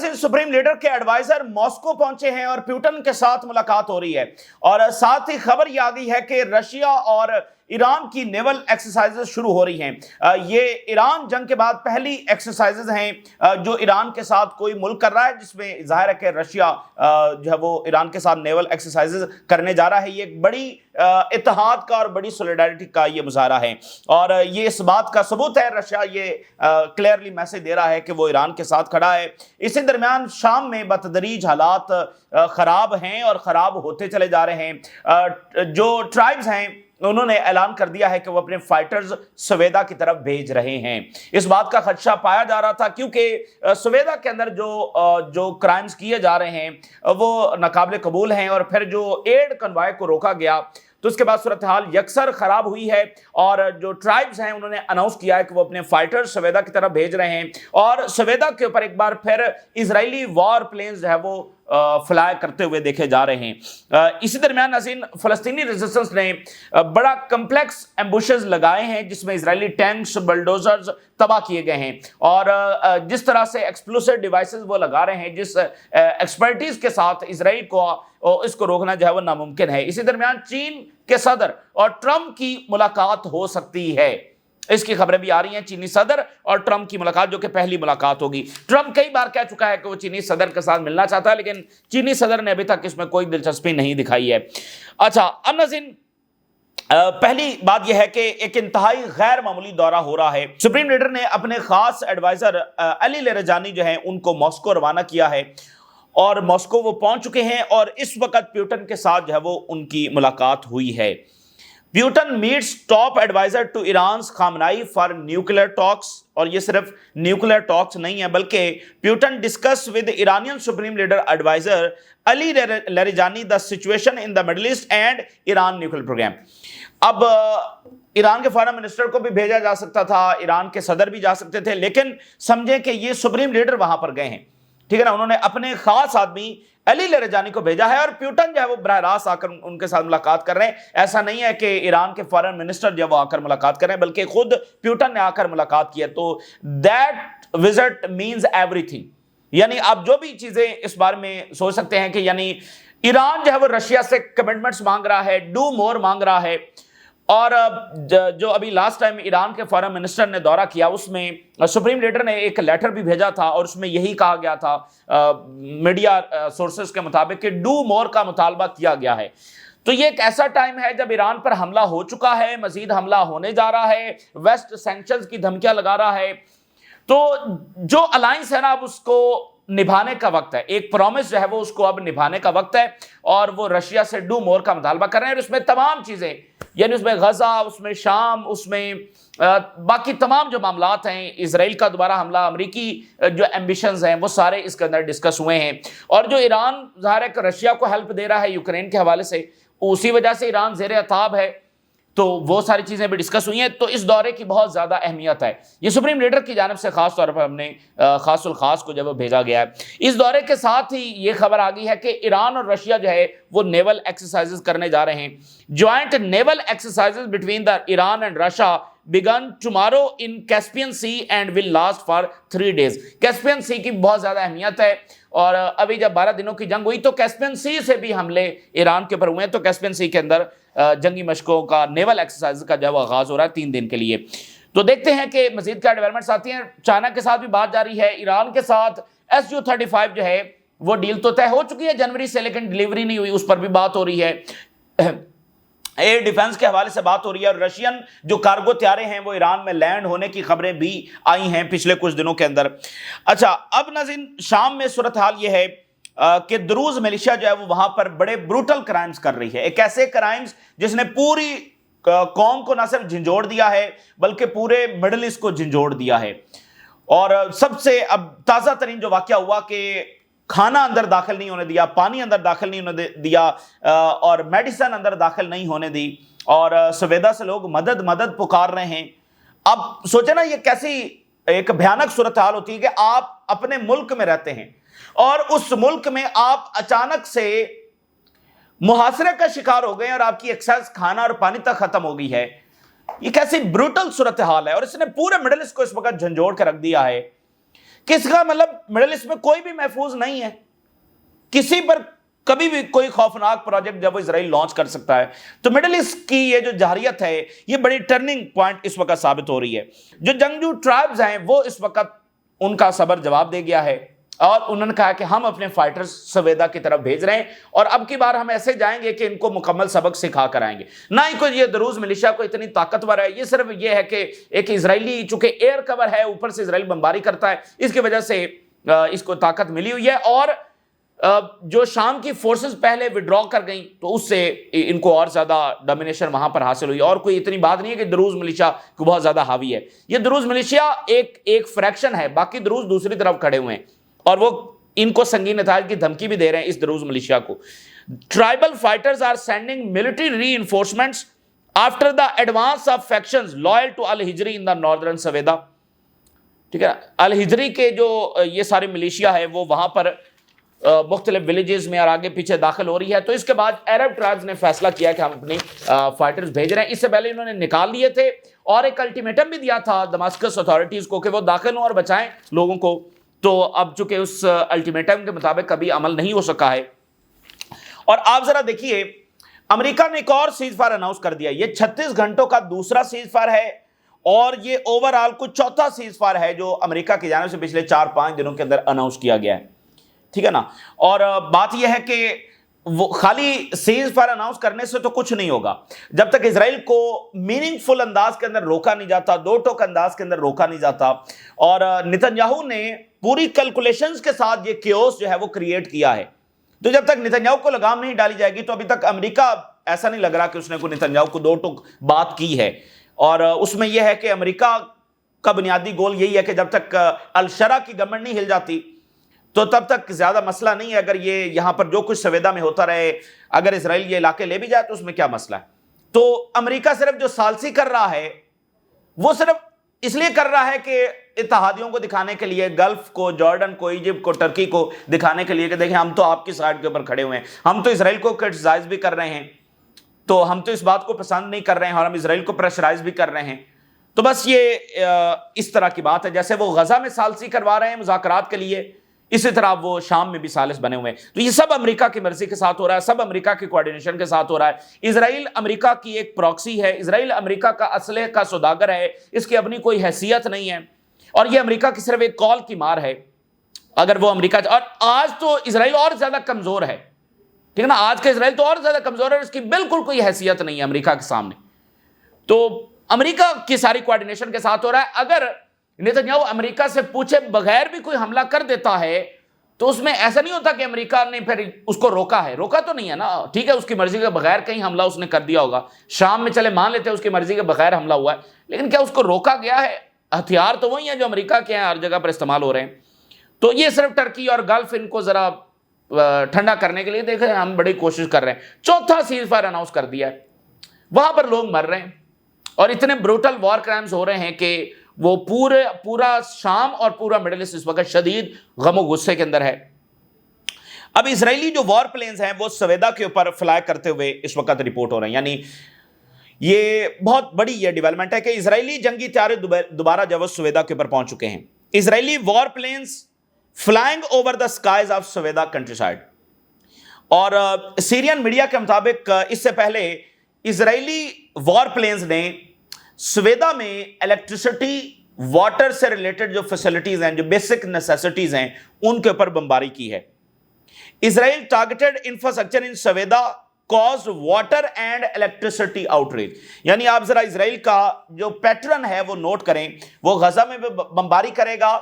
नाज़रीन, supreme leader के adviser Moscow पहुंचे हैं और पुतिन के साथ मुलाकात हो रही है और साथ ही खबर यह आ गई है कि रशिया और ईरान की नेवल एक्सरसाइजेस शुरू हो रही हैं। ये ईरान जंग के बाद पहली एक्सरसाइजेस हैं जो ईरान के साथ कोई मुल्क कर रहा है, जिसमें जाहिर है कि रशिया जो है वो ईरान के साथ नेवल एक्सरसाइजेस करने जा रहा है। ये एक बड़ी इत्तेहाद का और बड़ी सॉलिडारिटी का ये मुजाहरा है और ये इस बात का सबूत है। रशिया ये क्लियरली मैसेज दे रहा है कि वो ईरान के साथ खड़ा है। इसी दरमियान शाम में बतदरीज हालात खराब हैं और खराब होते चले जा रहे हैं। जो ट्राइब्स हैं उन्होंने ऐलान कर दिया है कि वो अपने फाइटर्स सवेदा की तरफ भेज रहे हैं। इस बात का खदशा पाया जा रहा था क्योंकि सवेदा के अंदर जो क्राइम्स किए जा रहे हैं वो नाकाबिले कबूल हैं और फिर जो एड कन्वाय को रोका गया तो उसके बाद सूरत हाल यकसर खराब हुई है और जो ट्राइब्स हैं उन्होंने अनाउंस किया है कि वो अपने फाइटर्स सवेदा की तरफ भेज रहे हैं और सवेदा के ऊपर एक बार फिर इजरायली वॉर प्लेन्स जो है वो फ्लाई करते हुए देखे जा रहे हैं। इसी दरमियान नाज़रीन, फ़लस्तीनी रेजिस्टेंस ने बड़ा कम्प्लेक्स एम्बुशेस लगाए हैं जिसमें इजरायली टैंक्स बुलडोजर्स तबाह किए गए हैं और जिस तरह से एक्सप्लोसिव डिवाइसेस वो लगा रहे हैं, जिस एक्सपर्टीज के साथ इजराइल को इसको रोकना जो है वो नामुमकिन है। इसी दरमियान चीन के सदर और ट्रंप की मुलाकात हो सकती है, इसकी खबरें भी आ रही हैं। चीनी सदर और ट्रंप की मुलाकात, जो कि पहली मुलाकात होगी। ट्रंप कई बार कह चुका है कि वो चीनी सदर के साथ मिलना चाहता है, लेकिन चीनी सदर ने अभी तक इसमें कोई दिलचस्पी नहीं दिखाई है। अच्छा, अब नाज़रीन, पहली बात यह है कि एक इंतहाई गैर मामूली दौरा हो रहा है। सुप्रीम लीडर ने अपने खास एडवाइजर अली लेरेजानी जो है उनको मॉस्को रवाना किया है और मॉस्को वो पहुंच चुके हैं और इस वक्त पुतिन के साथ जो है वो उनकी मुलाकात हुई है। Putin meets top adviser to Iran Khamenei for nuclear talks, और ये सिर्फ न्यूक्लियर टॉक्स नहीं है बल्कि Putin discuss with Iranian supreme leader adviser Ali Larijani the situation in the Middle East and Iran nuclear programme. अब Iran के foreign minister को भी भेजा जा सकता था, ईरान के सदर भी जा सकते थे, लेकिन समझें कि ये सुप्रीम लीडर वहां पर गए हैं, ठीक है ना। उन्होंने अपने खास आदमी अली लेरेजानी को भेजा है और पुतिन जो है वो बराह रास्त आकर उनके साथ मुलाकात कर रहे हैं। ऐसा नहीं है कि ईरान के फॉरेन मिनिस्टर जो वो आकर मुलाकात कर रहे हैं, बल्कि खुद पुतिन ने आकर मुलाकात की है। तो दैट विजिट मींस एवरीथिंग, यानी आप जो भी चीजें इस बारे में सोच सकते हैं कि यानी ईरान जो है वो रशिया से कमिटमेंट्स मांग रहा है, डू मोर मांग रहा है। और जो अभी लास्ट टाइम ईरान के फॉरेन मिनिस्टर ने दौरा किया उसमें सुप्रीम लीडर ने एक लेटर भी भेजा था और उसमें यही कहा गया था मीडिया सोर्सेस के मुताबिक कि डू मोर का मुतालबा किया गया है। तो ये एक ऐसा टाइम है जब ईरान पर हमला हो चुका है, मजीद हमला होने जा रहा है, वेस्ट सैंक्शंस की धमकियां लगा रहा है। तो जो अलायंस है ना, अब उसको निभाने का वक्त है। एक प्रॉमिस जो है वो उसको अब निभाने का वक्त है और वो रशिया से डू मोर का मुतालबा कर रहे हैं। और उसमें तमाम चीजें, यानी उसमें गजा, उसमें शाम, उसमें बाकी तमाम जो मामलात हैं, इजराइल का दोबारा हमला, अमरीकी जो एम्बिशंस हैं, वो सारे इसके अंदर डिस्कस हुए हैं। और जो ईरान ज़ाहिर है रशिया को हेल्प दे रहा है यूक्रेन के हवाले से, उसी वजह से ईरान ज़ेर अताब है, तो वो सारी चीज़ें भी डिस्कस हुई हैं। तो इस दौरे की बहुत ज़्यादा अहमियत है। ये सुप्रीम लीडर की जानिब से ख़ास तौर पर हमने खासुल खास को जब भेजा गया है। इस दौरे के साथ ही ये खबर आ गई है कि ईरान और रशिया जो है वो नेवल एक्सरसाइजेस करने जा रहे हैं। Joint naval exercises between the Iran and Russia began tomorrow in Caspian Sea and will last for 3 days। Caspian Sea की बहुत ज़्यादा अहमियत है और अभी जब 12 दिनों की जंग हुई तो कैस्पियन सी से भी हमले ईरान के ऊपर हुए हैं। तो कैस्पियन सी के अंदर जंगी मशकों का, नेवल एक्सरसाइज का जो आगाज हो रहा है 3 दिन के लिए। तो देखते हैं कि मजीद क्या डेवलपमेंट्स आती हैं। चाइना के साथ भी बात जारी है। ईरान के साथ SU-35 जो है वो डील तो तय हो चुकी है जनवरी से, लेकिन डिलीवरी नहीं हुई, उस पर भी बात हो रही है। एयर डिफेंस के हवाले से बात हो रही है और रशियन जो कार्गो तैयारे हैं वो ईरान में लैंड होने की खबरें भी आई हैं पिछले कुछ दिनों के अंदर। अच्छा, अब नाज़रीन, शाम में सूरत हाल ये है कि द्रूज मिलिशिया जो है वो वहां पर बड़े ब्रूटल क्राइम्स कर रही है। एक ऐसे क्राइम्स जिसने पूरी कौम को ना सिर्फ झंझोड़ दिया है बल्कि पूरे मिडिल ईस्ट को झंझोड़ दिया है। और सबसे अब ताज़ा तरीन जो वाकया हुआ कि खाना अंदर दाखिल नहीं होने दिया, पानी अंदर दाखिल नहीं होने दिया और मेडिसिन अंदर दाखिल नहीं होने दी और सवेदा से लोग मदद मदद पुकार रहे हैं। अब सोचे ना ये कैसी एक भयानक सूरत हाल होती है कि आप अपने मुल्क में रहते हैं और उस मुल्क में आप अचानक से मुहासरे का शिकार हो गए और आपकी एक्सेस खाना और पानी तक खत्म हो गई है। ये कैसी ब्रूटल सूरत हाल है और इसने पूरे मिडिल ईस्ट को इस वक्त झंझोड़ कर रख दिया है کس کا مطلب مڈل ایسٹ میں کوئی بھی محفوظ نہیں ہے، کسی پر کبھی بھی کوئی خوفناک پروجیکٹ جب وہ اسرائیل لانچ کر سکتا ہے. تو مڈل ایسٹ کی یہ جو جارحیت ہے یہ بڑی ٹرننگ پوائنٹ اس وقت ثابت ہو رہی ہے. جو جنگجو ٹرائبز ہیں وہ اس وقت ان کا صبر جواب دے گیا ہے اور انہوں نے کہا کہ ہم اپنے فائٹرز سویدا کی طرف بھیج رہے ہیں اور اب کی بار ہم ایسے جائیں گے کہ ان کو مکمل سبق سکھا کر آئیں گے. نہ ہی کوئی یہ دروز ملیشیا کو اتنی طاقتور ہے، یہ صرف یہ ہے کہ ایک اسرائیلی چونکہ ایئر کور ہے، اوپر سے اسرائیل بمباری کرتا ہے، اس کی وجہ سے اس کو طاقت ملی ہوئی ہے. اور جو شام کی فورسز پہلے وڈرا کر گئیں تو اس سے ان کو اور زیادہ ڈومینیشن وہاں پر حاصل ہوئی. اور کوئی اتنی بات نہیں ہے کہ دروز ملیشیا کو بہت زیادہ حاوی ہے، یہ دروز ملیشیا ایک فریکشن ہے، باقی دروز دوسری طرف کھڑے ہوئے ہیں اور وہ ان کو سنگین نتائج کی دھمکی بھی دے رہے ہیں اس دروز ملیشیا کو. Tribal fighters are sending military reinforcements after the advance of factions loyal to al Hijri in the northern Sweida. ٹھیک ہے، الہجری کے جو یہ سارے ملیشیا ہے وہ وہاں پر مختلف ولیجز میں اور آگے پیچھے داخل ہو رہی ہے. تو اس کے بعد عرب ٹرائبز نے فیصلہ کیا کہ ہم اپنی فائٹرز بھیج رہے ہیں. اس سے پہلے انہوں نے نکال لیے تھے اور ایک الٹیمیٹم بھی دیا تھا دماسکس اتھارٹیز کو کہ وہ داخل ہوں اور بچائیں لوگوں کو. تو اب چونکہ اس الٹیمیٹم کے مطابق کبھی عمل نہیں ہو سکا ہے. اور آپ ذرا دیکھیے امریکہ نے ایک اور سیز فائر اناؤنس کر دیا. یہ 36 گھنٹوں کا دوسرا سیز فائر ہے اور یہ اوورآل کچھ چوتھا سیز فائر ہے جو امریکہ کی جانب سے پچھلے 4-5 دنوں کے اندر اناؤنس کیا گیا ہے. ٹھیک ہے نا. اور بات یہ ہے کہ وہ خالی سیز فائر اناؤنس کرنے سے تو کچھ نہیں ہوگا جب تک اسرائیل کو میننگ فل انداز کے اندر روکا نہیں جاتا، دو ٹوک انداز کے اندر روکا نہیں جاتا. اور نتنیاہو نے پوری کیلکولیشنز کے ساتھ یہ کیوس جو ہے وہ کریٹ کیا ہے. تو جب تک نتنیاہو کو لگام نہیں ڈالی جائے گی تو ابھی تک امریکہ ایسا نہیں لگ رہا کہ اس نے کوئی نتنیاہو کو دو ٹوک بات کی ہے. اور اس میں یہ ہے کہ امریکہ کا بنیادی گول یہی ہے کہ جب تک الشرع کی گورنمنٹ نہیں ہل جاتی تو تب تک زیادہ مسئلہ نہیں ہے. اگر یہ یہاں پر جو کچھ سویدا میں ہوتا رہے، اگر اسرائیل یہ علاقے لے بھی جائے تو اس میں کیا مسئلہ ہے. تو امریکہ صرف جو ثالثی کر رہا ہے وہ صرف اس لیے کر رہا ہے کہ اتحادیوں کو دکھانے کے لیے، گلف کو، جارڈن کو، ایجپٹ کو، ٹرکی کو دکھانے کے لیے کہ دیکھیں ہم تو آپ کی سائڈ کے اوپر کھڑے ہوئے ہیں، ہم تو اسرائیل کو کرٹیسائز بھی کر رہے ہیں، تو ہم تو اس بات کو پسند نہیں کر رہے ہیں اور ہم اسرائیل کو پریشرائز بھی کر رہے ہیں. تو بس یہ اس طرح کی بات ہے. جیسے وہ غزہ میں ثالثی کروا رہے ہیں مذاکرات کے لیے، اسی طرح وہ شام میں بھی ثالث بنے ہوئے ہیں. تو یہ سب امریکہ کی مرضی کے ساتھ ہو رہا ہے، سب امریکہ کی کوارڈینیشن کے ساتھ ہو رہا ہے. اسرائیل امریکہ کی ایک پراکسی ہے، اسرائیل امریکہ کا اسلحے کا سوداگر ہے، اس کی اپنی کوئی حیثیت نہیں ہے اور یہ امریکہ کی صرف ایک کال کی مار ہے. اگر وہ امریکہ، اور آج تو اسرائیل اور زیادہ کمزور ہے، ٹھیک ہے نا، آج کا اسرائیل تو اور زیادہ کمزور ہے، اس کی بالکل کوئی حیثیت نہیں ہے امریکہ کے سامنے. تو امریکہ کی ساری کوارڈینیشن کے ساتھ ہو رہا ہے. اگر نتنیاہو امریکہ سے پوچھے بغیر بھی کوئی حملہ کر دیتا ہے تو اس میں ایسا نہیں ہوتا کہ امریکہ نے پھر اس کو روکا ہے. روکا تو نہیں ہے نا، ٹھیک ہے، اس کی مرضی کے بغیر کہیں حملہ اس نے کر دیا ہوگا. شام میں چلے مان لیتے ہیں اس کی مرضی کے بغیر حملہ ہوا ہے، لیکن کیا اس کو روکا گیا ہے؟ ہتھیار تو وہی ہیں جو امریکہ کے ہیں، ہر جگہ پر استعمال ہو رہے ہیں. تو یہ صرف ٹرکی اور گلف ان کو ذرا ٹھنڈا کرنے کے لیے دیکھیں ہم بڑی کوشش کر رہے ہیں. چوتھا سیز فائر اناؤنس کر دیا ہے، وہاں پر لوگ مر رہے ہیں اور اتنے بروٹل وار کرائمز ہو رہے ہیں کہ وہ پورا شام اور پورا مڈل ایسٹ اس وقت شدید غم و غصے کے اندر ہے. اب اسرائیلی جو وار پلینز ہیں وہ سویدا کے اوپر فلائی کرتے ہوئے اس وقت رپورٹ ہو رہے ہیں. یعنی یہ بہت بڑی یہ ڈیولپمنٹ ہے کہ اسرائیلی جنگی طیارے دوبارہ جو سویدا کے اوپر پہنچ چکے ہیں. Israeli war planes flying over the skies of Sweida countryside. اور سیرین میڈیا کے مطابق اس سے پہلے اسرائیلی وار پلینز نے سویدا میں الیکٹریسٹی، واٹر سے ریلیٹڈ جو فیسلٹیز ہیں، جو بیسک نیسیسٹیز ہیں، ان کے اوپر بمباری کی ہے. Israel targeted infrastructure in Sweida caused water and electricity outage. یعنی آپ ذرا اسرائیل کا جو پیٹرن ہے وہ نوٹ کریں. وہ غزہ میں بمباری کرے گا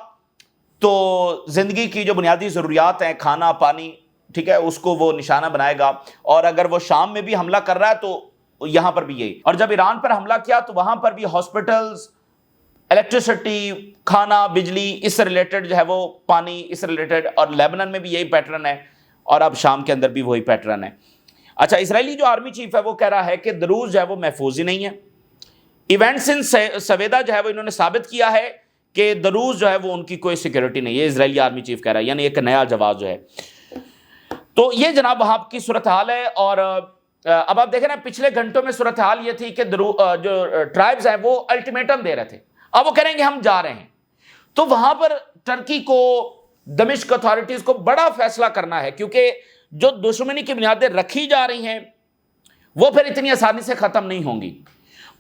تو زندگی کی جو بنیادی ضروریات ہیں، کھانا، پانی، ٹھیک ہے، اس کو وہ نشانہ بنائے گا. اور اگر وہ شام میں بھی حملہ کر رہا ہے تو یہاں پر بھی یہی. اور جب ایران پر حملہ کیا تو وہاں پر بھی ہاسپٹلز، الیکٹریسٹی، کھانا، بجلی، اس سے ریلیٹڈ جو ہے وہ پانی، اس سے ریلیٹڈ. اور لیبنان میں بھی یہی پیٹرن ہے اور اب شام کے اندر بھی وہی پیٹرن ہے. اچھا، اسرائیلی جو آرمی چیف ہے وہ کہہ رہا ہے کہ دروز جو ہے وہ محفوظ ہی نہیں ہے. ایونٹس ان سویدا جو ہے وہ انہوں نے ثابت کیا ہے کہ دروز جو ہے وہ ان کی کوئی سیکیورٹی نہیں ہے. اسرائیلی آرمی چیف کہہ رہا ہے، یعنی ایک نیا جواز جو ہے. تو یہ جناب وہاں کی صورتحال ہے. اور اب آپ دیکھیں نا، پچھلے گھنٹوں میں صورتحال یہ تھی کہ جو ٹرائبز ہیں وہ الٹیمیٹم دے رہے تھے، اب وہ کہہ رہے ہیں کہ ہم جا رہے ہیں. تو وہاں پر टर्की को, दमिश्क अथॉरिटीज को बड़ा फैसला करना है, क्योंकि जो दुश्मनी की बुनियादें रखी जा रही हैं वो फिर इतनी आसानी से खत्म नहीं होंगी।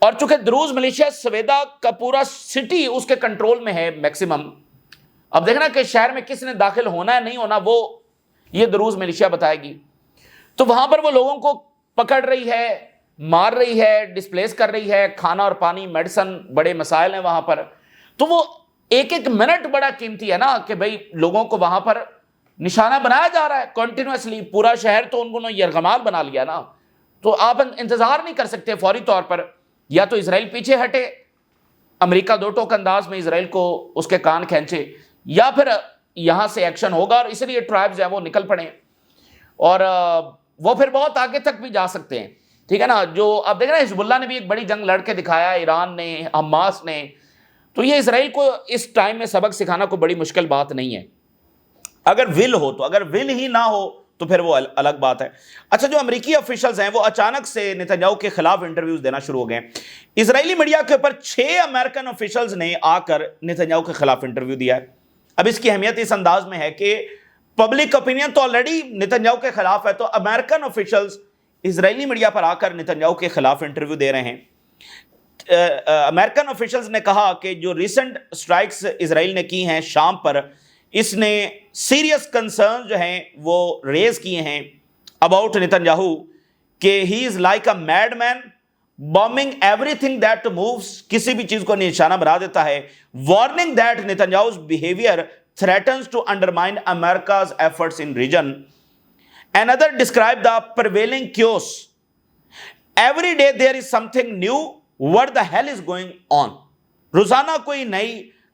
और चूंकि द्रूज मिलिशिया सवेदा का पूरा सिटी उसके कंट्रोल में है मैक्सिमम, अब देखना कि शहर में किसने दाखिल होना है नहीं होना वो ये द्रूज मिलिशिया बताएगी। तो वहां पर वो लोगों को पकड़ रही है, मार रही है, डिस्प्लेस कर रही है, खाना और पानी, मेडिसिन, बड़े मसाइल हैं वहां पर। तो वो एक एक मिनट बड़ा कीमती है ना, कि भाई लोगों को वहां पर निशाना बनाया जा रहा है कंटिन्यूअसली, पूरा शहर तो उन्होंने यरगमाल बना लिया ना। तो आप इंतजार नहीं कर सकते फौरी तौर पर, या तो इसराइल पीछे हटे, अमेरिका दो टोक अंदाज में इसराइल को उसके कान खींचे, या फिर यहां से एक्शन होगा। और इसलिए ट्राइब्स है वो निकल पड़े, और वो फिर बहुत आगे तक भी जा सकते हैं, ठीक है ना। जो अब देख रहे हैं हिजबुल्ला ने भी एक बड़ी जंग लड़ के दिखाया, ईरान ने, हमास ने। तो ये इसराइल को इस टाइम में सबक सिखाना कोई बड़ी मुश्किल बात नहीं है, अगर विल हो तो। अगर विल ही ना हो तो फिर वो अलग बात है। अच्छा, जो अमेरिकी ऑफिशियल्स हैं वो अचानक से नेतन्याहू के खिलाफ इंटरव्यूज देना शुरू हो गए। इजरायली मीडिया के ऊपर 6 अमेरिकन ऑफिशियल्स ने आकर नेतन्याहू के खिलाफ इंटरव्यू दिया है। अब इसकी अहमियत इस अंदाज में है कि पब्लिक ओपिनियन तो ऑलरेडी नेतन्याहू के खिलाफ है, तो अमेरिकन ऑफिशियल्स इजरायली मीडिया पर आकर नेतन्याहू के खिलाफ इंटरव्यू दे रहे हैं। अमेरिकन ऑफिशियल्स ने कहा कि जो रिसेंट स्ट्राइक्स इजराइल ने की हैं शाम पर, इसने सीरियस कंसर्न जो हैं वो रेज किए हैं अबाउट नेतन्याहू, कि he is like a madman bombing everything that moves, किसी भी चीज को निशाना बना देता है। Warning that Netanyahu's behaviour threatens to undermine America's efforts in region. Another described the prevailing chaos. Every day there is something new. What the hell is going on? रोजाना कोई नई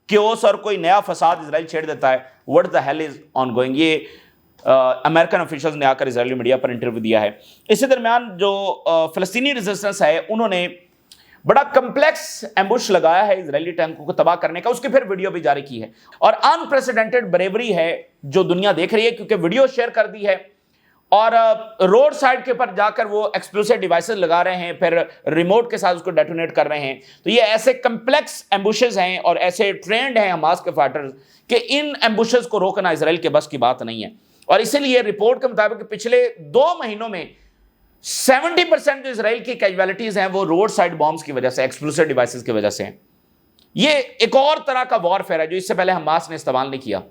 chaos और कोई नया फसाद इजराइल छेड़ देता है। What the hell is ongoing? ये अमेरिकन ऑफिशियल्स ने आकर इजरायली मीडिया पर इंटरव्यू दिया है। इसी दरमियान जो फिलिस्तीनी रेजिस्टेंस है उन्होंने बड़ा कम्प्लेक्स एम्बुश लगाया है इजरायली टैंकों को तबाह करने का, उसकी फिर वीडियो भी जारी की है। और अनप्रेसिडेंटेड ब्रेवरी है जो दुनिया देख रही है, क्योंकि वीडियो शेयर कर दी है और रोड साइड के ऊपर जाकर वो एक्सप्लोसिव डिवाइसेस लगा रहे हैं, फिर रिमोट के साथ उसको डेटोनेट कर रहे हैं। तो ये ऐसे कम्प्लेक्स एम्बुशेस हैं और ऐसे ट्रेंड हैं हमास के फाइटर्स कि इन एम्बुशेस को रोकना इजराइल के बस की बात नहीं है। और इसीलिए रिपोर्ट के मुताबिक पिछले 2 महीनों में 70% जो इजराइल की कैजुअलिटीज हैं वो रोड साइड बॉम्ब्स की वजह से, एक्सप्लोसिव डिवाइसेस की वजह से हैं। ये एक और तरह का वॉरफेयर है जो इससे पहले हमास ने इस्तेमाल नहीं किया,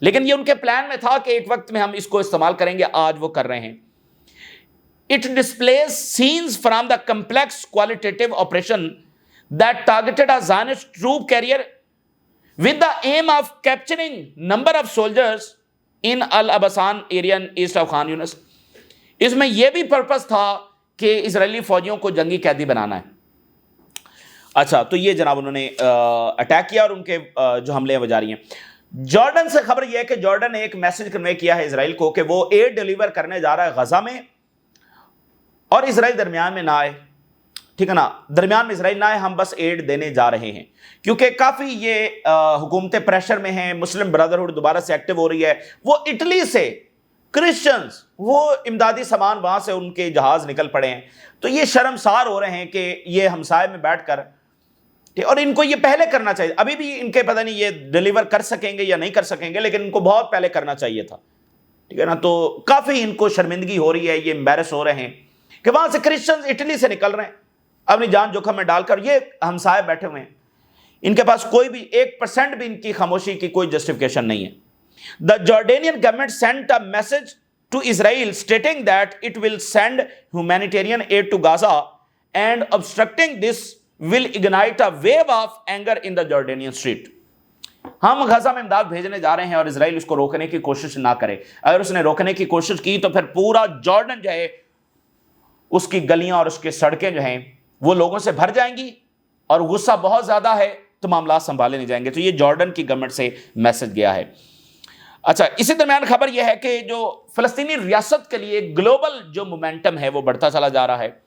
लेकिन ये उनके प्लान में था कि एक वक्त में हम इसको इस्तेमाल करेंगे, आज वो कर रहे हैं। It displays scenes from the complex qualitative operation that targeted a Zionist troop carrier with the aim of capturing number of soldiers in al Absan area east of Khan Yunis. इसमें यह भी पर्पस था कि Israeli फौजियों को जंगी कैदी बनाना है। अच्छा, तो ये जनाब उन्होंने अटैक किया और उनके जो हमले हैं वो जारी हैं। जॉर्डन से खबर यह है कि जॉर्डन ने एक मैसेज कन्वे किया है इजराइल को कि वो एड डिलीवर करने जा रहा है गजा में, और इजराइल दरमियान में ना आए, ठीक है ना, दरमियान में इजराइल ना आए, हम बस एड देने जा रहे हैं। क्योंकि काफी ये हुकूमतें प्रेशर में हैं, मुस्लिम ब्रदरहुड दोबारा से एक्टिव हो रही है। वो इटली से क्रिश्चियंस, वो इमदादी सामान वहां से उनके जहाज निकल पड़े हैं। तो ये शर्मसार हो रहे हैं कि ये हमसाए में बैठकर, और इनको ये पहले करना चाहिए। अभी भी इनके पता नहीं ये डिलीवर कर सकेंगे या नहीं कर सकेंगे, लेकिन इनको बहुत पहले करना चाहिए था, ठीक है ना। तो काफी इनको शर्मिंदगी हो रही है, ये एम्बेरस हो रहे हैं कि वहां से क्रिश्चियंस इटली से निकल रहे हैं अपनी जान जोखिम में डालकर, ये हमसाए बैठे हुए हैं। इनके पास कोई भी 1% भी इनकी खामोशी की कोई जस्टिफिकेशन नहीं है। The Jordanian government sent a message to Israel stating that it will send humanitarian aid to Gaza, and obstructing this will ignite a wave of anger in the Jordanian street. हम गजा में इमदाद भेजने जा रहे हैं और इजराइल उसको रोकने की कोशिश ना करे। अगर उसने रोकने की कोशिश की तो फिर पूरा जॉर्डन जो है, उसकी गलियां और उसके सड़कें जो हैं वो लोगों से भर जाएंगी, और गुस्सा बहुत ज्यादा है तो मामला संभाले नहीं जाएंगे। तो ये जॉर्डन की गवर्नमेंट से मैसेज गया है। अच्छा, इसी दरमियान खबर यह है कि जो फलस्तीनी रियासत के लिए ग्लोबल जो मोमेंटम है वो बढ़ता चला जा रहा है।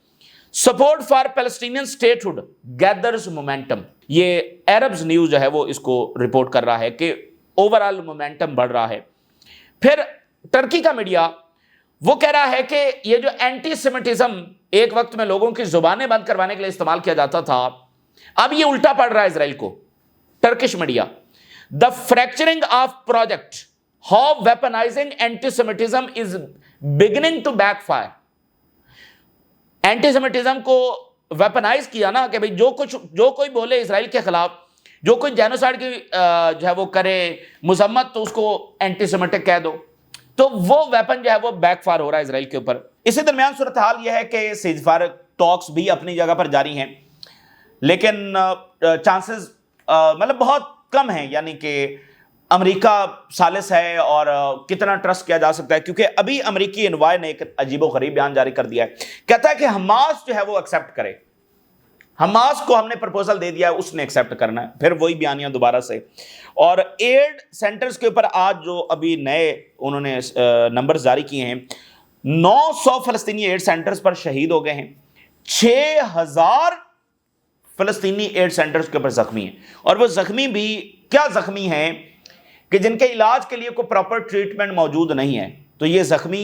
Support for Palestinian statehood gathers momentum, ये अरब्स न्यूज जो है वो इसको रिपोर्ट कर रहा है कि ओवरऑल मोमेंटम बढ़ रहा है। फिर टर्की का मीडिया वो कह रहा है कि ये जो एंटी सेमिटिज्म एक वक्त में लोगों की जुबानें बंद करवाने के लिए इस्तेमाल किया जाता था, अब ये उल्टा पड़ रहा है इजराइल को। Turkish media, The fracturing of project, how weaponizing anti-Semitism is beginning to backfire. Antisemitism को वेपनाइज किया ना कि भाई जो कोई बोले इसराइल के खिलाफ, जो कोई जेनोसाइड की जो है वो करे मजम्मत, तो उसको एंटीसेमिटिक कह दो, तो वो वेपन जो है वो बैकफायर हो रहा है इसराइल के ऊपर। इसी दरमियान सूरत हाल यह है कि सीजफायर टॉक्स भी अपनी जगह पर जारी हैं, लेकिन चांसेस मतलब बहुत कम हैं, यानी कि अमेरिका सालिस है और कितना ट्रस्ट किया जा सकता है, क्योंकि अभी अमेरिकी एनवाय ने एक अजीबोगरीब बयान जारी कर दिया है। कहता है कि हमास जो है वो एक्सेप्ट करे, हमास को हमने प्रपोजल दे दिया है, उसने एक्सेप्ट करना है। फिर वही बयानियां दोबारा से। और एड सेंटर्स के ऊपर आज जो अभी नए उन्होंने नंबर जारी किए हैं, 900 फलस्तीनी एड सेंटर्स पर शहीद हो गए हैं, 6000 फलस्तीनी एड सेंटर्स के ऊपर जख्मी हैं। और वो जख्मी भी क्या जख्मी हैं कि जिनके इलाज के लिए कोई प्रॉपर ट्रीटमेंट मौजूद नहीं है। तो ये जख्मी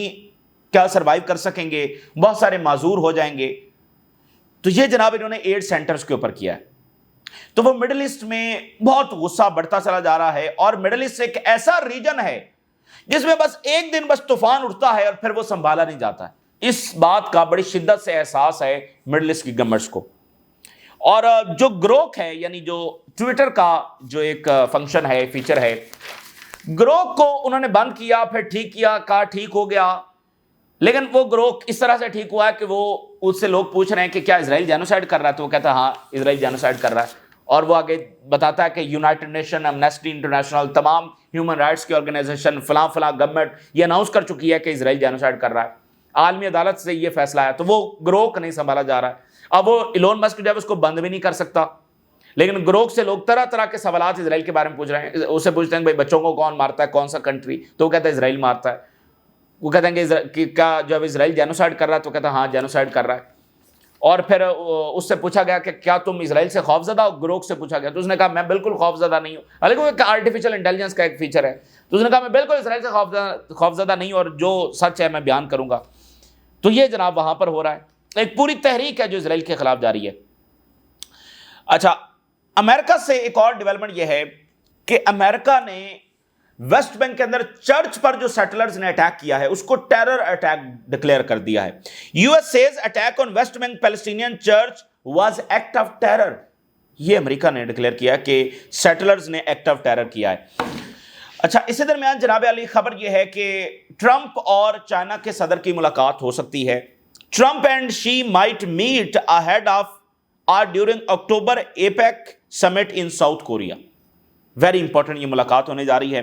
क्या सर्वाइव कर सकेंगे? बहुत सारे माजूर हो जाएंगे। तो ये जनाब इन्होंने एड सेंटर्स के ऊपर किया है। तो वो मिडिल ईस्ट में बहुत गुस्सा बढ़ता चला जा रहा है, और मिडिल ईस्ट एक ऐसा रीजन है जिसमें बस एक दिन बस तूफान उठता है और फिर वो संभाला नहीं जाता है। इस बात का बड़ी शिद्दत से एहसास है मिडिल ईस्ट की गवर्नमेंट्स को। और जो ग्रोक है, यानी जो ट्विटर का जो एक फंक्शन है, फीचर है, ग्रोक को उन्होंने बंद किया, फिर ठीक किया, कहा ठीक हो गया। लेकिन वो ग्रोक इस तरह से ठीक हुआ है कि वो उससे लोग पूछ रहे हैं कि क्या इजराइल जेनोसाइड कर रहा है, तो वो कहता है हाँ इजराइल जेनोसाइड कर रहा है। और वो आगे बताता है कि यूनाइटेड नेशन, एमनेस्टी इंटरनेशनल, तमाम ह्यूमन राइट्स की ऑर्गेनाइजेशन, फलां फलां गवर्नमेंट ये अनाउंस कर चुकी है कि इजराइल जेनोसाइड कर रहा है। आलमी अदालत से ये फैसला है। तो वो ग्रोक नहीं संभाला जा रहा है। अब वो इलोन मस्क जो है उसको बंद भी नहीं कर सकता, लेकिन ग्रोक से लोग तरह तरह के सवालात इजराइल के बारे में पूछ रहे हैं। उससे पूछते हैं भाई बच्चों को कौन मारता है, कौन सा कंट्री, तो वो कहता है इजराइल मारता है। वो कहते हैं कि क्या जब इजराइल जेनोसाइड कर रहा है, तो कहता है हाँ जेनोसाइड कर रहा है। और फिर उससे पूछा गया कि क्या तुम इजराइल से खौफजदा हो? ग्रोक से पूछा गया, तो उसने कहा मैं बिल्कुल खौफजदा नहीं हूँ। हालांकि वो एक आर्टिफिशियल इंटेलिजेंस का एक फीचर है, तो उसने कहा मैं बिल्कुल इजराइल से खौफजदा नहीं हूँ, और जो सच है मैं बयान करूंगा। तो ये जनाब वहां पर हो रहा है, एक पूरी तहरीक है जो इजराइल के खिलाफ जारी है। अच्छा, अमेरिका से एक और डेवलपमेंट यह है कि अमेरिका ने वेस्ट बैंक के अंदर चर्च पर जो सेटलर्स ने अटैक किया है उसको टेरर अटैक डिक्लेयर कर दिया है। US says attack on West Bank Palestinian church was act of terror. ये अमेरिका ने डिक्लेयर किया कि सेटलर्स ने एक्ट ऑफ टेरर किया है। अच्छा, इसी दरमियान जनाब अली खबर यह है कि ट्रंप और चाइना के सदर की मुलाकात हो सकती है। Trump and Xi might meet ahead of और during October APEC summit in South Korea. Very important ये मुलाकात होने जा रही है,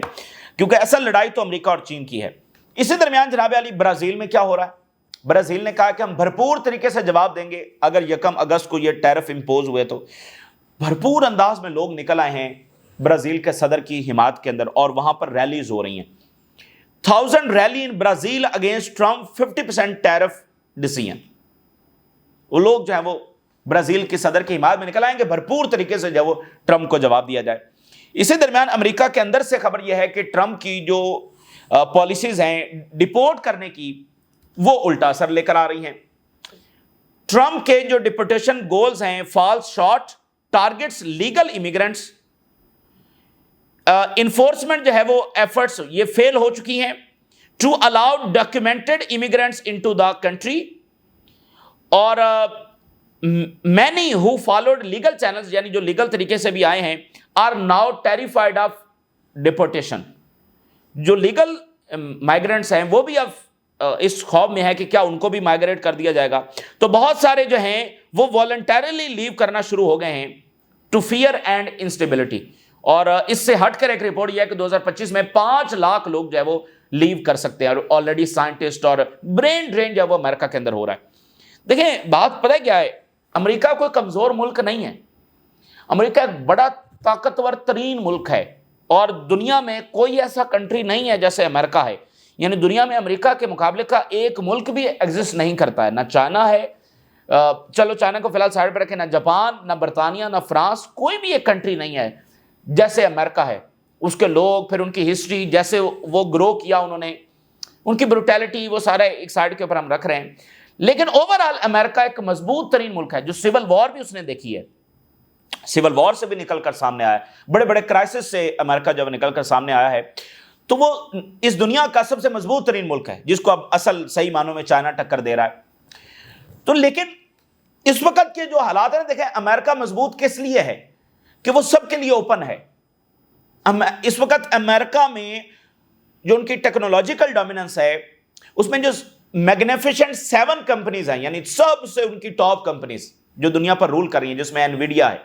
क्योंकि असल लड़ाई तो अमेरिका और चीन की है। इसी दरमियान जनाब अली ब्राजील में क्या हो रहा है? ब्राजील ने कहा कि हम भरपूर तरीके से जवाब देंगे अगर 1 अगस्त को ये टैरिफ इंपोज हुए। तो भरपूर अंदाज में लोग निकल आए हैं ब्राजील के सदर की हिमायत के अंदर, और वहां पर रैलीज हो रही हैं। 1000 rally in Brazil against Trump 50% tariff decision. वो लोग जो है वो ब्राजील के सदर की हिमायत में निकल आएंगे, भरपूर तरीके से जो वो ट्रंप को जवाब दिया जाए। इसी दरमियान अमेरिका के अंदर से खबर यह है कि ट्रंप की जो पॉलिसीज हैं डिपोर्ट करने की, वो उल्टा असर लेकर आ रही हैं। ट्रंप के जो डिपोर्टेशन गोल्स हैं fall short, targets legal immigrants, enforcement जो है वो एफर्ट्स ये फेल हो चुकी हैं to allow documented immigrants into the country. और many who followed legal channels, यानी जो लीगल तरीके से भी आए हैं, are now terrified of deportation. जो लीगल माइग्रेंट्स हैं वो भी अब इस खौफ में है कि क्या उनको भी माइग्रेट कर दिया जाएगा। तो बहुत सारे जो हैं वो वॉलंटरली लीव करना शुरू हो गए हैं टू फियर एंड इंस्टेबिलिटी। और इससे हटकर एक रिपोर्ट यह है कि 2025 में 5 लाख लोग जो है वो लीव कर सकते हैं। और ऑलरेडी साइंटिस्ट और ब्रेन ड्रेन जो है वो अमेरिका के अंदर हो रहा है। देखें, बात पता है क्या है, अमेरिका कोई कमजोर मुल्क नहीं है। अमेरिका एक बड़ा ताकतवर तरीन मुल्क है, और दुनिया में कोई ऐसा कंट्री नहीं है जैसे अमेरिका है। यानी दुनिया में अमेरिका के मुकाबले का एक मुल्क भी एग्जिस्ट नहीं करता है। ना चाइना है, चलो चाइना को फिलहाल साइड पर रखें, ना जापान, ना बरतानिया, ना फ्रांस, कोई भी एक कंट्री नहीं है जैसे अमेरिका है। उसके लोग, फिर उनकी हिस्ट्री, जैसे वो ग्रो किया उन्होंने, उनकी ब्रुटैलिटी, वो सारे एक साइड के ऊपर हम रख रहे हैं। लेकिन ओवरऑल अमेरिका एक मजबूत तरीन मुल्क है, जो सिविल वॉर भी उसने देखी है। सिविल वॉर से भी निकल कर सामने आया, बड़े बड़े क्राइसिस से अमेरिका जब निकल कर सामने आया है, तो वो इस दुनिया का सबसे मजबूत तरीन मुल्क है, जिसको अब असल सही मानों में चाइना टक्कर दे रहा है। तो लेकिन इस वक्त के जो हालात है, देखें अमेरिका मजबूत किस लिए है कि वो सबके लिए ओपन है। इस वक्त अमेरिका में जो उनकी टेक्नोलॉजिकल डोमिनेंस है, उसमें जो मैग्निफिसेंट 7 कंपनीज हैं, यानी सबसे उनकी टॉप कंपनीज जो दुनिया पर रूल कर रही हैं, जिसमें एनवीडिया है,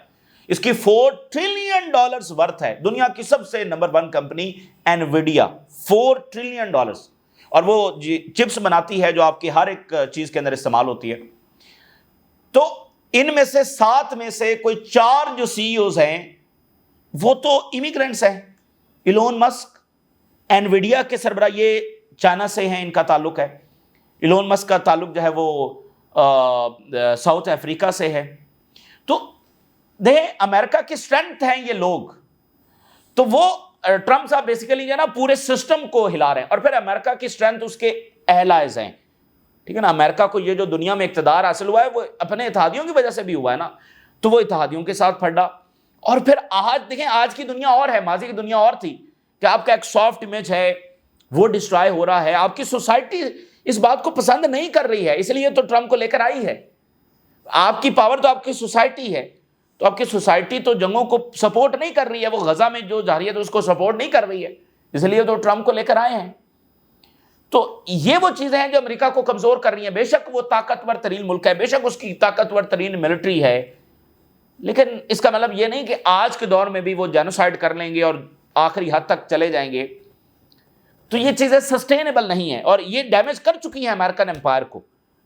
इसकी $4 ट्रिलियन वर्थ है, दुनिया की सबसे नंबर 1 कंपनी एनवीडिया, $4 ट्रिलियन, और वो चिप्स बनाती है जो आपकी हर एक चीज के अंदर इस्तेमाल होती है। तो इनमें से 7 में से कोई 4 जो सीईओज हैं वो तो इमिग्रेंट्स हैं। इलोन मस्क, एनवीडिया के सरबराह ये चाइना से हैं, इनका ताल्लुक है। इलोन मस्क का ताल्लुक जो है वो साउथ अफ्रीका से है। तो अमेरिका की स्ट्रेंथ हैं ये लोग। तो वो ट्रंप साहब बेसिकली जो ना पूरे सिस्टम को हिला रहे हैं, और फिर अमेरिका की स्ट्रेंथ उसके एलाइज हैं, ठीक है ना। अमेरिका को ये जो दुनिया में इक़्तिदार हासिल हुआ है वो अपने इत्तेहादियों की वजह से भी हुआ है ना, तो वो इत्तेहादियों के साथ फटा। और फिर आज देखें, आज की दुनिया और है, माजी की दुनिया और थी कि आपका एक सॉफ्ट इमेज है वो डिस्ट्रॉय हो रहा है, आपकी सोसाइटी इस बात को पसंद नहीं कर रही है, इसलिए तो ट्रंप को लेकर आई है। आपकी पावर तो आपकी सोसाइटी है, तो आपकी सोसाइटी तो जंगों को सपोर्ट नहीं कर रही है, वो गजा में जो जा रही है तो उसको सपोर्ट नहीं कर रही है, इसलिए तो ट्रंप को लेकर आए हैं। तो ये वो चीजें हैं जो अमेरिका को कमजोर कर रही हैं। बेशक वो ताकतवर तरीन मुल्क है, बेशक उसकी ताकतवर तरीन मिलिट्री है, लेकिन इसका मतलब ये नहीं कि आज के दौर में भी वो जेनोसाइड कर लेंगे और आखिरी हद तक चले जाएंगे। तो ये चीजें सस्टेनेबल नहीं है, और ये डैमेज कर चुकी हैं अमेरिकन एम्पायर को।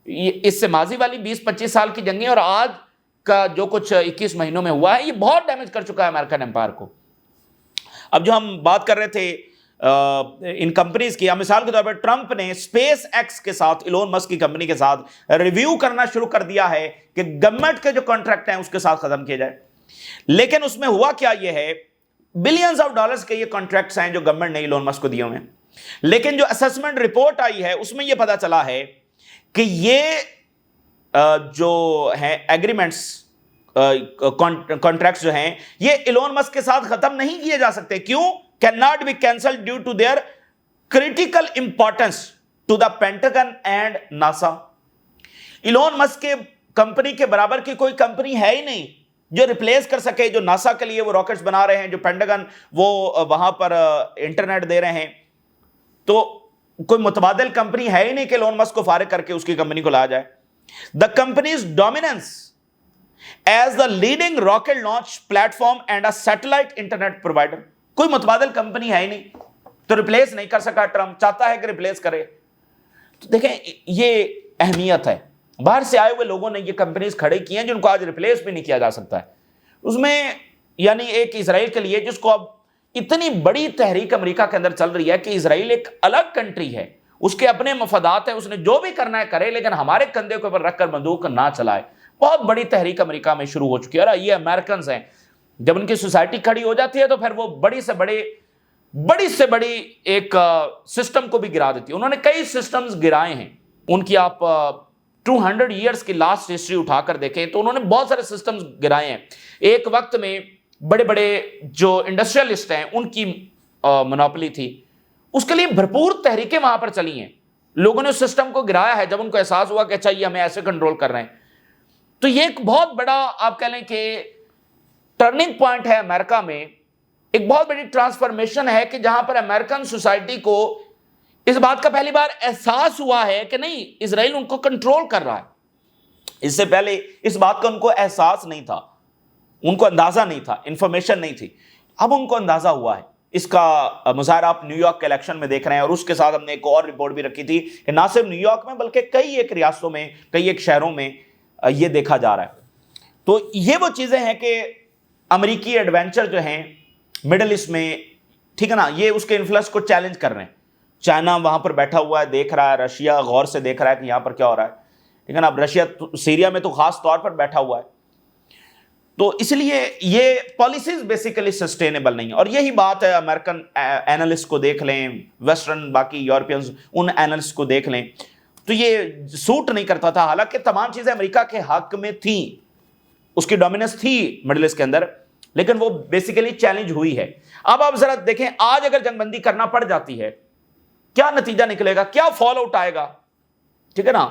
इससे माजी वाली 20-25 साल की जंगें और आज का जो कुछ 21 महीनों में हुआ है, ये बहुत डैमेज कर चुका है अमेरिकन एम्पायर को। अब जो हम बात कर रहे थे इन कंपनीज की, मिसाल के तौर पर ट्रंप ने स्पेस एक्स के साथ, इलोन मस्क की कंपनी के साथ रिव्यू करना शुरू कर दिया है कि गवर्नमेंट के जो कॉन्ट्रैक्ट हैं उसके साथ खत्म किए जाए। लेकिन उसमें हुआ क्या, ये है बिलियंस ऑफ डॉलर्स के ये कॉन्ट्रैक्ट्स हैं जो गवर्नमेंट ने इलोन मस्क को दिए हुए हैं। लेकिन जो असेसमेंट रिपोर्ट आई है उसमें यह पता चला है कि ये जो है एग्रीमेंट्स, कॉन्ट्रैक्ट्स जो हैं, ये इलोन मस्क के साथ खत्म नहीं किए जा सकते। क्यों? Can not be cancelled due to their critical importance to the Pentagon and NASA. Elon Musk के कंपनी के बराबर की कोई कंपनी है ही नहीं जो रिप्लेस कर सके, जो नासा के लिए वो रॉकेट्स बना रहे हैं, जो पेंटागन वो वहां पर इंटरनेट दे रहे हैं। तो कोई मुतबादिल कंपनी है ही नहीं कि इलोन मस्क को फारिग करके उसकी कंपनी को लाया जाए। The company's dominance as the leading rocket launch platform and a satellite internet provider, कोई मुतबादिल कंपनी है ही नहीं, तो रिप्लेस नहीं कर सका। ट्रंप चाहता है कि रिप्लेस करे। तो देखें ये अहमियत है, बाहर से आए हुए लोगों ने ये कंपनीज खड़े किए हैं जिनको आज रिप्लेस भी नहीं किया जा सकता है। उसमें यानी एक इजराइल के लिए, जिसको अब इतनी बड़ी तहरीक अमेरिका के अंदर चल रही है कि इजराइल एक अलग कंट्री है, उसके अपने मफादात है, उसने जो भी करना है करे, लेकिन हमारे कंधे के ऊपर रखकर बंदूक ना चलाए। बहुत बड़ी तहरीक अमेरिका में शुरू हो चुकी है। और ये अमेरिकन हैं, जब उनकी सोसाइटी खड़ी हो जाती है तो फिर वो बड़ी से बड़ी एक सिस्टम को भी गिरा देती है। उन्होंने कई सिस्टम्स गिराए हैं। उनकी आप 200 ईयर्स की लास्ट हिस्ट्री उठाकर देखें तो उन्होंने बहुत सारे सिस्टम्स गिराए हैं। एक वक्त में बड़े बड़े जो इंडस्ट्रियलिस्ट हैं उनकी मोनोपोली थी, उसके लिए भरपूर तहरीकें वहां पर चली हैं। लोगों ने उस सिस्टम को गिराया है जब उनको एहसास हुआ कि अच्छा ये हमें ऐसे कंट्रोल कर रहे हैं। तो ये एक बहुत बड़ा आप कह लें कि टर्निंग पॉइंट है अमेरिका में, एक बहुत बड़ी ट्रांसफॉर्मेशन है कि जहां पर अमेरिकन सोसाइटी को इस बात का पहली बार एहसास हुआ है कि नहीं, इजराइल उनको कंट्रोल कर रहा है। इससे पहले इस बात का उनको एहसास नहीं था, उनको अंदाजा नहीं था, इंफॉर्मेशन नहीं थी। अब उनको अंदाजा हुआ है। इसका मुजाहरा आप न्यूयॉर्क के इलेक्शन में देख रहे हैं, और उसके साथ हमने एक और रिपोर्ट भी रखी थी कि ना सिर्फ न्यूयॉर्क में बल्कि कई एक रियासतों में, कई एक शहरों में यह देखा जा रहा है। तो ये वो चीजें हैं कि अमेरिकी एडवेंचर जो हैं मिडल ईस्ट में, ठीक है ना, ये उसके इन्फ्लुएंस को चैलेंज कर रहे हैं। चाइना वहां पर बैठा हुआ है, देख रहा है, रशिया गौर से देख रहा है कि यहां पर क्या हो रहा है, ठीक है ना। अब रशिया सीरिया में तो खास तौर पर बैठा हुआ है। तो इसलिए ये पॉलिसीज बेसिकली सस्टेनेबल नहीं है। और यही बात है, अमेरिकन एनालिस्ट को देख लें, वेस्टर्न बाकी यूरोपियंस उन एनालिस्ट को देख लें, तो ये सूट नहीं करता था। हालांकि तमाम चीजें अमेरिका के हक में थी, اس کی ڈومیننس تھی مڈل ایسٹ کے اندر، لیکن وہ بیسیکلی چیلنج ہوئی ہے۔ اب آپ ذرا دیکھیں آج اگر جنگ بندی کرنا پڑ جاتی ہے کیا نتیجہ نکلے گا، کیا فال آؤٹ آئے گا، ٹھیک ہے نا،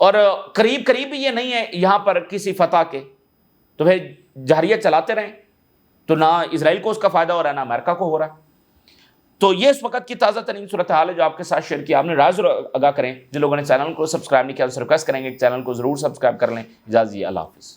اور قریب قریب یہ نہیں ہے یہاں پر کسی فتح کے، تو پھر جہریت چلاتے رہیں تو نہ اسرائیل کو اس کا فائدہ ہو رہا ہے نہ امریکہ کو ہو رہا ہے۔ تو یہ اس وقت کی تازہ ترین صورتحال ہے جو آپ کے ساتھ شیئر کیا، آپ نے رائے ضرور آگاہ کریں، جن لوگوں نے چینل کو سبسکرائب نہیں کیا اسے ریکویسٹ کریں گے چینل کو ضرور سبسکرائب کر لیں۔ اجازت دیجیے، اللہ حافظ۔